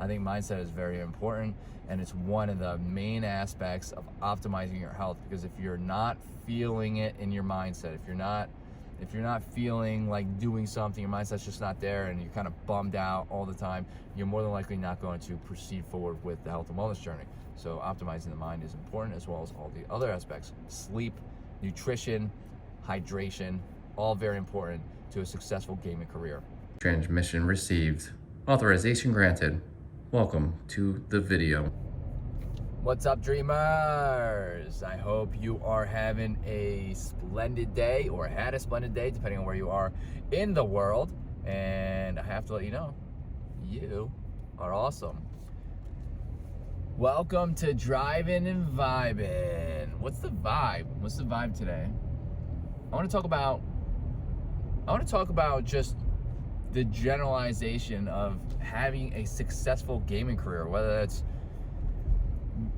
I think mindset is very important, and it's one of the main aspects of optimizing your health, because if you're not feeling it in your mindset, if you're not feeling like doing something, your mindset's just not there, and you're kind of bummed out all the time, you're more than likely not going to proceed forward with the health and wellness journey. So optimizing the mind is important, as well as all the other aspects. Sleep, nutrition, hydration, all very important to a successful gaming career. Transmission received. Authorization granted. Welcome to the video. What's up, dreamers? I hope you are having a splendid day, or had a splendid day, depending on where you are in the world. And I have to let you know, you are awesome. Welcome to Driving and Vibing. What's the vibe? What's the vibe today? I want to talk about just the generalization of having a successful gaming career, whether that's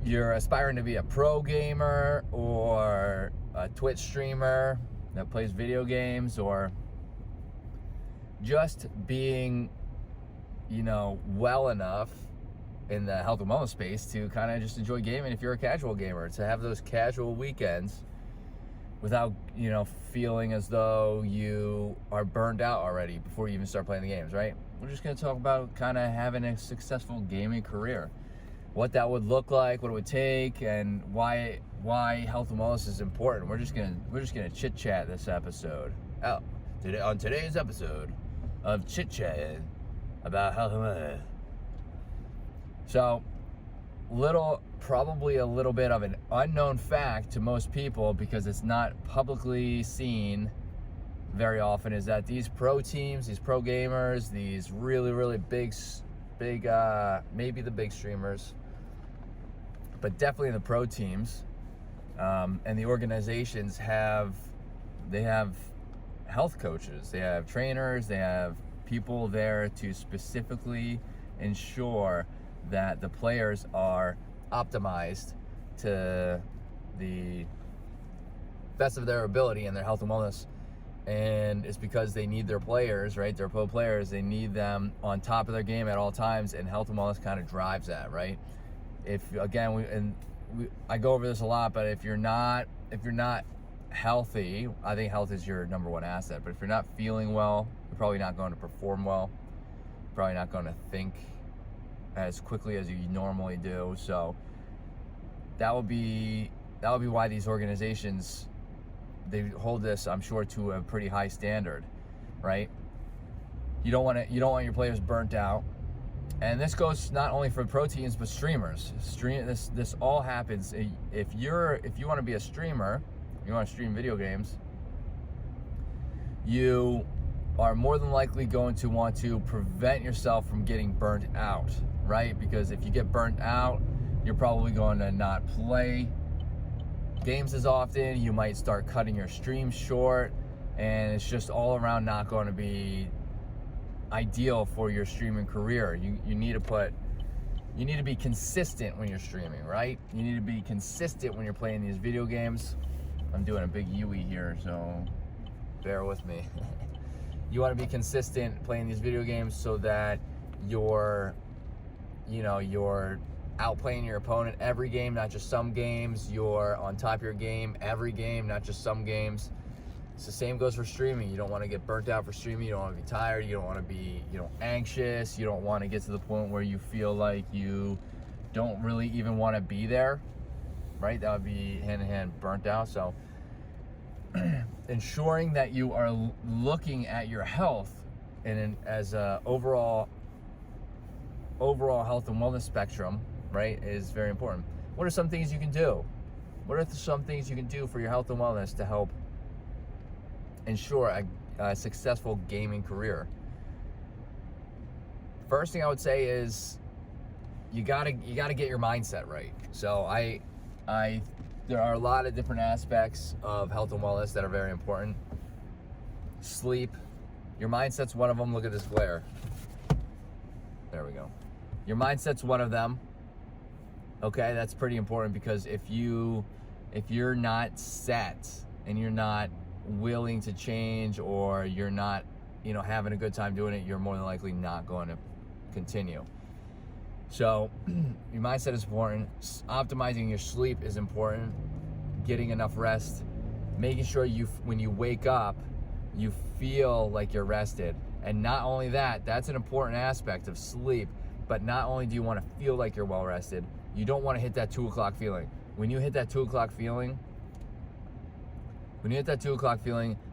you're aspiring to be a pro gamer or a Twitch streamer that plays video games, or just being, well enough in the health and wellness space to kind of just enjoy gaming. If you're a casual gamer, to have those casual weekends without, feeling as though you are burned out already before you even start playing the games, right? We're just going to talk about kind of having a successful gaming career, what that would look like, what it would take, and why health and wellness is important. We're just gonna chit chat this episode. On today's episode of Chit Chat about health and wellness. So, probably a little bit of an unknown fact to most people, because it's not publicly seen very often, is that these pro teams, these pro gamers, these really, really big, maybe the big streamers, but definitely the pro teams, and the organizations have health coaches, they have trainers, they have people there to specifically ensure that the players are optimized to the best of their ability and their health and wellness. And it's because they need their players, right? Their pro players, they need them on top of their game at all times, and health and wellness kind of drives that, right? I go over this a lot, but if you're not healthy, I think health is your number one asset. But if you're not feeling well, you're probably not going to perform well. You're probably not going to think as quickly as you normally do. So that would be why these organizations, they hold this, I'm sure, to a pretty high standard, right? You don't want your players burnt out. And this goes not only for pro teams, but streamers. This all happens. If you want to be a streamer, you want to stream video games, you are more than likely going to want to prevent yourself from getting burnt out, right? Because if you get burnt out, you're probably going to not play games as often. You might start cutting your streams short, and it's just all around not going to be ideal for your streaming career. You need to be consistent when you're streaming, right? You need to be consistent when you're playing these video games. I'm doing a big Yui here, so bear with me. You want to be consistent playing these video games so that you're outplaying your opponent every game, not just some games. You're on top of your game every game, not just some games. It's the same goes for streaming. You don't want to get burnt out for streaming. You don't want to be tired. You don't want to be, anxious. You don't want to get to the point where you feel like you don't really even want to be there, right? That would be hand in hand burnt out. So ensuring that you are looking at your health as a overall health and wellness spectrum, right, is very important. What are some things you can do? What are some things you can do for your health and wellness to help ensure a successful gaming career? First thing I would say is you gotta get your mindset right. So there are a lot of different aspects of health and wellness that are very important. Sleep, your mindset's one of them. Look at this glare. There we go. Your mindset's one of them. Okay, that's pretty important, because if you're not set and you're not willing to change, or you're not having a good time doing it, you're more than likely not going to continue. So your mindset is important. Optimizing your sleep is important. Getting enough rest, making sure when you wake up, you feel like you're rested. And not only that, that's an important aspect of sleep, but not only do you want to feel like you're well rested, you don't want to hit that 2 o'clock feeling. When you hit that 2 o'clock feeling,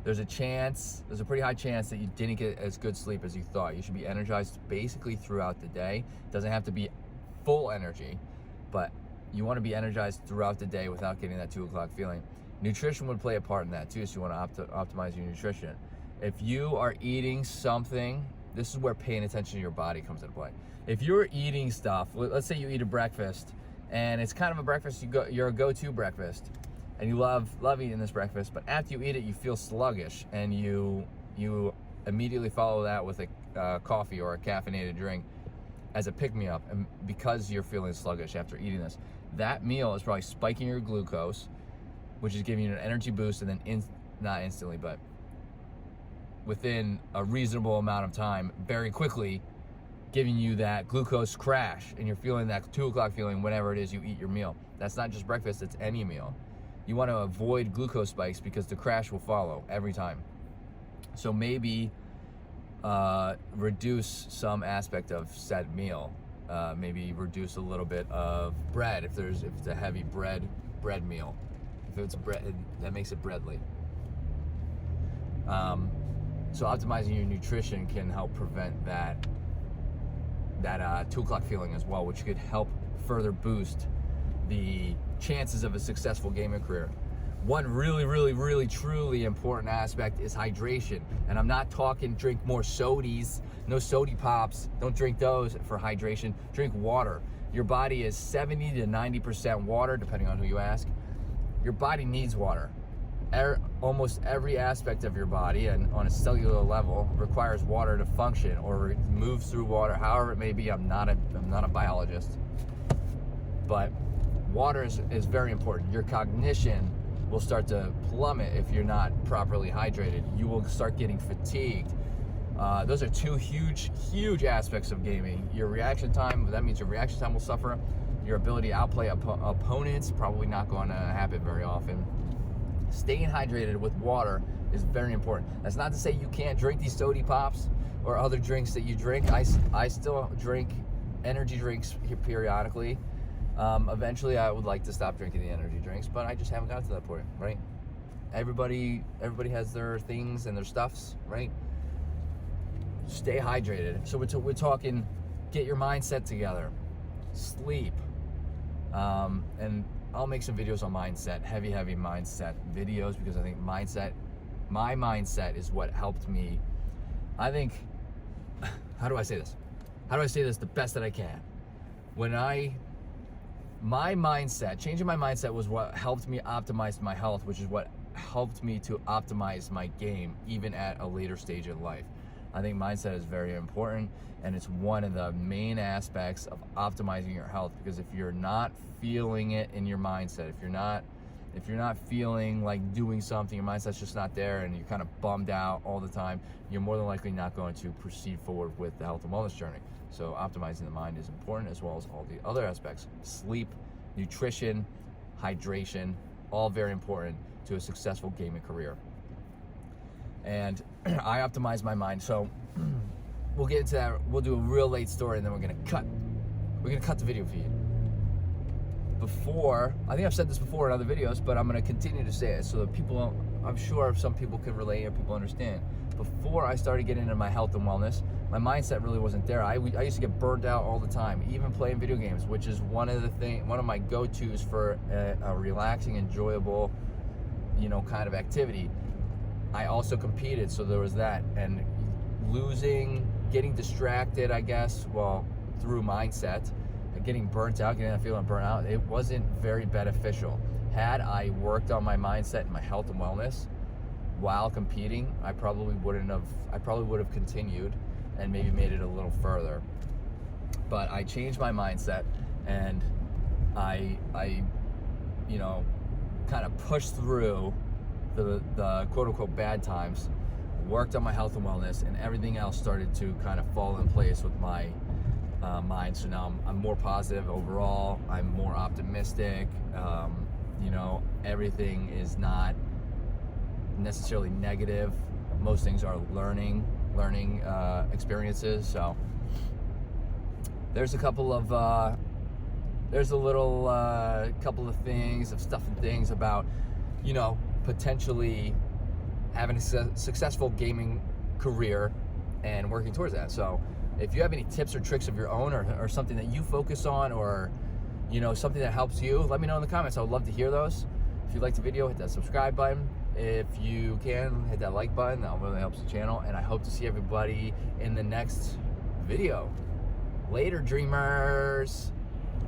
there's a pretty high chance that you didn't get as good sleep as you thought. You should be energized basically throughout the day. It doesn't have to be full energy, but you want to be energized throughout the day without getting that 2 o'clock feeling. Nutrition would play a part in that too, so you want to optimize your nutrition. If you are eating something, this is where paying attention to your body comes into play. If you're eating stuff, let's say you eat a breakfast, and it's kind of a breakfast, you're a go-to breakfast, and you love eating this breakfast, but after you eat it, you feel sluggish, and you immediately follow that with a coffee or a caffeinated drink as a pick-me-up, and because you're feeling sluggish after eating this, that meal is probably spiking your glucose, which is giving you an energy boost, and then not instantly, but within a reasonable amount of time, very quickly, giving you that glucose crash, and you're feeling that 2 o'clock feeling whenever it is you eat your meal. That's not just breakfast, it's any meal. You want to avoid glucose spikes because the crash will follow every time. So maybe reduce some aspect of said meal. Maybe reduce a little bit of bread if it's a heavy bread meal. If it's bread, that makes it breadly. So optimizing your nutrition can help prevent that 2 o'clock feeling as well, which could help further boost the chances of a successful gaming career. One really truly important aspect is hydration. And I'm not talking drink more sodies, no sody pops, don't drink those for hydration. Drink water. Your body is 70 to 90% water, depending on who you ask. Your body needs water. Almost every aspect of your body and on a cellular level requires water to function or move through water, however it may be. I'm not a biologist, but water is very important. Your cognition will start to plummet if you're not properly hydrated. You will start getting fatigued. Those are two huge aspects of gaming. Your reaction time, that means your reaction time will suffer. Your ability to outplay opponents, probably not going to happen very often. Staying hydrated with water is very important. That's not to say you can't drink these sody pops or other drinks that you drink. I still drink energy drinks periodically. Eventually I would like to stop drinking the energy drinks, but I just haven't got to that point, right? Everybody has their things and their stuffs, right? Stay hydrated. So we're talking, get your mindset together, sleep, and I'll make some videos on mindset, heavy mindset videos, because I think my mindset is what helped me. I think, how do I say this the best that I can? Changing my mindset was what helped me optimize my health, which is what helped me to optimize my game, even at a later stage in life. I think mindset is very important, and it's one of the main aspects of optimizing your health, because if you're not feeling it in your mindset, if you're not feeling like doing something, your mindset's just not there, and you're kind of bummed out all the time, you're more than likely not going to proceed forward with the health and wellness journey. So optimizing the mind is important, as well as all the other aspects. Sleep, nutrition, hydration, all very important to a successful gaming career. And I optimize my mind. So we'll get into that. We'll do a real late story, and then we're gonna cut the video feed. Before, I think I've said this before in other videos, but I'm gonna continue to say it so that people, I'm sure some people can relate and people understand. Before I started getting into my health and wellness, my mindset really wasn't there. I used to get burnt out all the time, even playing video games, which is one of my go-tos for a relaxing, enjoyable, kind of activity. I also competed, so there was that, and getting distracted, I guess, through mindset, getting burnt out, getting that feeling burnt out, it wasn't very beneficial. Had I worked on my mindset and my health and wellness while competing, I probably would have continued and maybe made it a little further. But I changed my mindset, and I kind of pushed through the quote-unquote bad times, worked on my health and wellness, and everything else started to kind of fall in place with my mind. So now I'm more positive overall. I'm more optimistic. You know, everything is not necessarily negative. Most things are learning experiences. So there's a couple of couple of things of stuff and things about, you know, potentially having a successful gaming career and working towards that. So if you have any tips or tricks of your own, or something that you focus on, or, you know, something that helps you, let me know in the comments. I would love to hear those. If you liked the video, hit that subscribe button. If you can, hit that like button. That really helps the channel. And I hope to see everybody in the next video. Later, dreamers.